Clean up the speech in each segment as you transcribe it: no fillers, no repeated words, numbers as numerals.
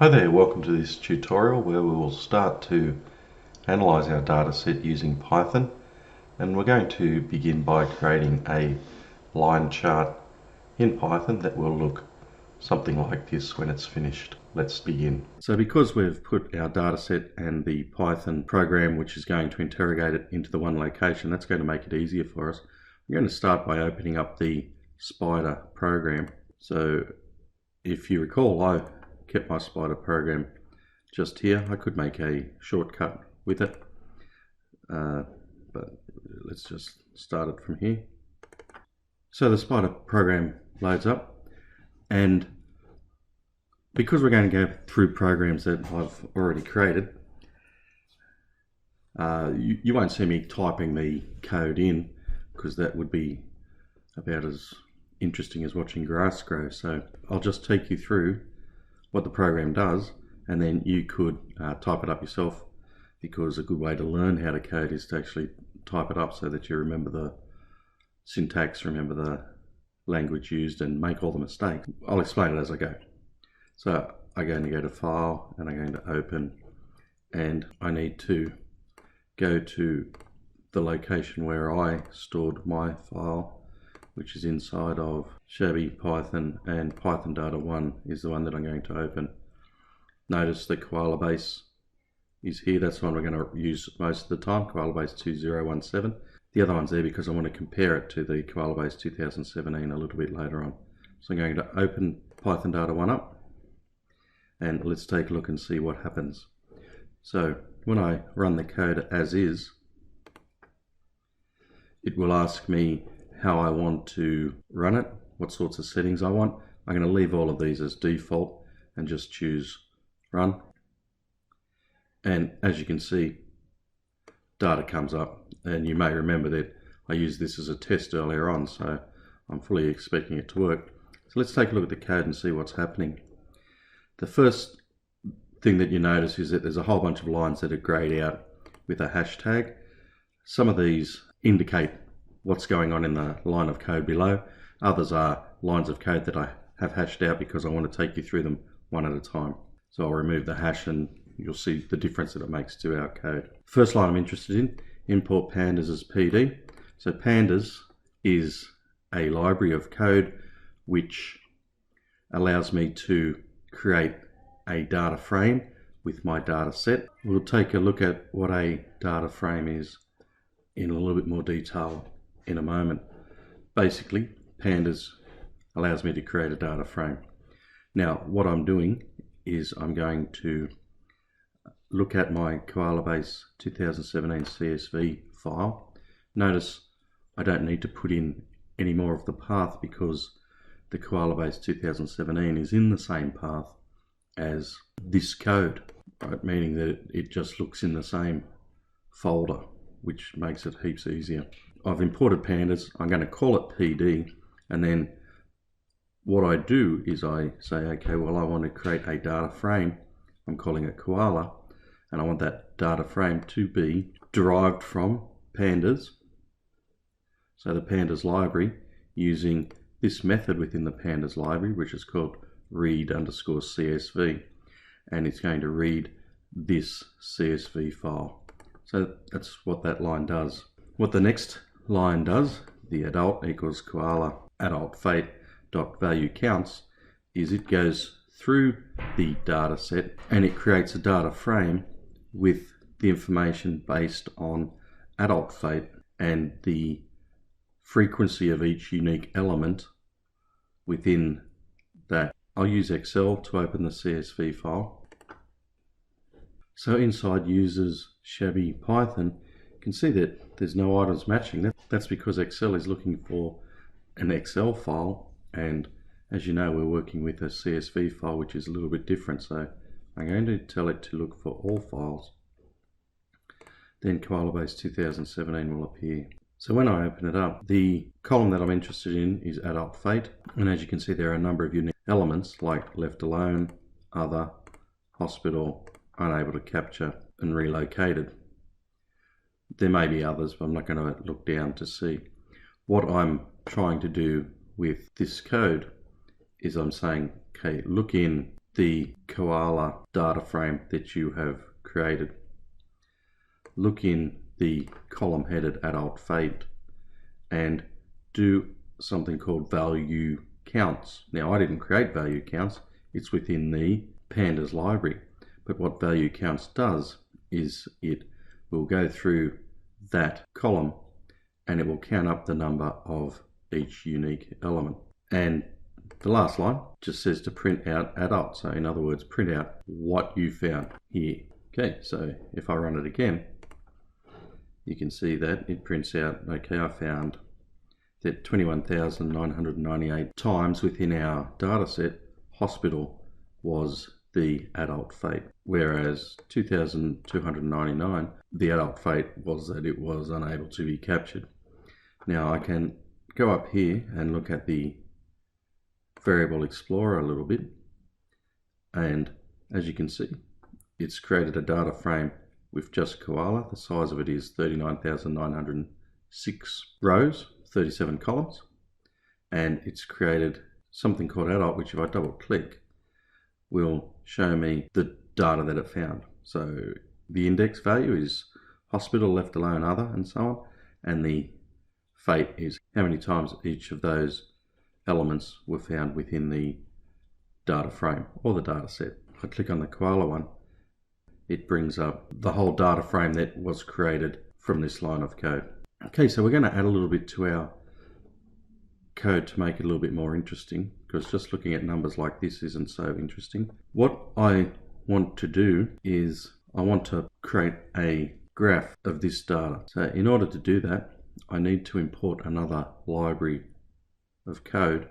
Hi there, welcome to this tutorial where we will start to analyze our data set using Python, and we're going to begin by creating a line chart in Python that will look something like this when it's finished. Let's begin. So because we've put our data set and the Python program which is going to interrogate it into the one location, that's going to make it easier for us. I'm going to start by opening up the Spider program. So if you recall, I kept my Spider program just here. I could make a shortcut with it, but let's just start it from here. So the Spider program loads up, and because we're going to go through programs that I've already created, you won't see me typing the code in, because that would be about as interesting as watching grass grow. So I'll just take you through what the program does, and then you could type it up yourself, because a good way to learn how to code is to actually type it up so that you remember the syntax, remember the language used, and make all the mistakes. I'll explain it as I go. So I'm going to go to File, and I'm going to Open, and I need to go to the location where I stored my file, which is inside of Shabby Python, and Python Data 1 is the one that I'm going to open. Notice the Koala base is here. That's the one we're going to use most of the time, Koala base 2017. The other one's there because I want to compare it to the Koala base 2017 a little bit later on. So I'm going to open Python Data 1 up, and let's take a look and see what happens. So when I run the code as is, it will ask me how I want to run it, what sorts of settings I want. I'm going to leave all of these as default and just choose Run. And as you can see, data comes up, and you may remember that I used this as a test earlier on, so I'm fully expecting it to work. So let's take a look at the code and see what's happening. The first thing that you notice is that there's a whole bunch of lines that are grayed out with a hashtag. Some of these indicate what's going on in the line of code below. Others are lines of code that I have hashed out because I want to take you through them one at a time. So I'll remove the hash, and you'll see the difference that it makes to our code. First line I'm interested in, import pandas as PD. So pandas is a library of code which allows me to create a data frame with my data set. We'll take a look at what a data frame is in a little bit more detail in a moment. Basically, pandas allows me to create a data frame. Now, what I'm doing is I'm going to look at my Koala base 2017 CSV file. Notice I don't need to put in any more of the path because the Koala base 2017 is in the same path as this code, right? Meaning that it just looks in the same folder, which makes it heaps easier. I've imported pandas. I'm going to call it PD, and then what I do is I say, okay, well, I want to create a data frame. I'm calling it Koala, and I want that data frame to be derived from pandas. So the pandas library, using this method within the pandas library, which is called read_CSV, and it's going to read this CSV file. So that's what that line does. What the next line does, the adult equals koala adult fate dot value counts, is it goes through the data set and it creates a data frame with the information based on adult fate and the frequency of each unique element within that. I'll use Excel to open the CSV file. So inside users Shabby Python, you can see that there's no items matching. That's because Excel is looking for an Excel file, and as you know, we're working with a CSV file which is a little bit different. So I'm going to tell it to look for all files. Then Koala base 2017 will appear. So when I open it up, the column that I'm interested in is adult fate, and as you can see, there are a number of unique elements like left alone, other, hospital, unable to capture, and relocated. There may be others, but I'm not going to look down to see. What I'm trying to do with this code is I'm saying, okay, look in the koala data frame that you have created. Look in the column headed adult fate and do something called value counts. Now, I didn't create value counts, it's within the pandas library. But what value counts does is it will go through that column and it will count up the number of each unique element. And the last line just says to print out adult. So in other words, print out what you found here. Okay, so if I run it again, you can see that it prints out, okay, I found that 21,998 times within our data set, hospital was the adult fate, whereas 2,299, the adult fate was that it was unable to be captured. Now I can go up here and look at the variable explorer a little bit, and as you can see, it's created a data frame with just koala. The size of it is 39,906 rows, 37 columns, and it's created something called adult, which if I double click will show me the data that it found. So the index value is hospital, left alone, other, and so on, and the fate is how many times each of those elements were found within the data frame or the data set. If I click on the koala one, it brings up the whole data frame that was created from this line of code. Okay, so we're going to add a little bit to our code to make it a little bit more interesting, because just looking at numbers like this isn't so interesting. What I want to do is I want to create a graph of this data. So in order to do that, I need to import another library of code.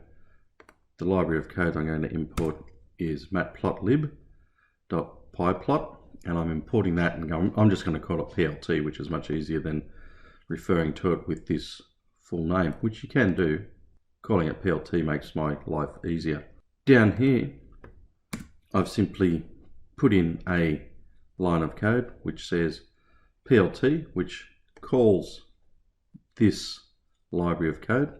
The library of code I'm going to import is matplotlib.pyplot, and I'm importing that, and I'm just going to call it PLT, which is much easier than referring to it with this full name, which you can do. Calling it PLT makes my life easier. Down here, I've simply put in a line of code which says PLT, which calls this library of code,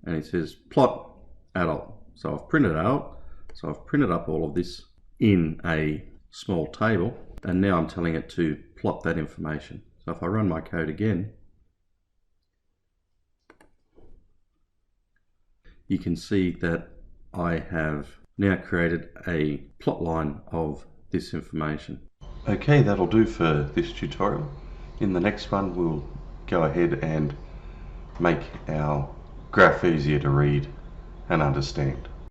and it says plot adult. So I've printed out, so I've printed up all of this in a small table, and now I'm telling it to plot that information. So if I run my code again, you can see that I have now created a plot line of this information. Okay, that'll do for this tutorial. In the next one, we'll go ahead and make our graph easier to read and understand.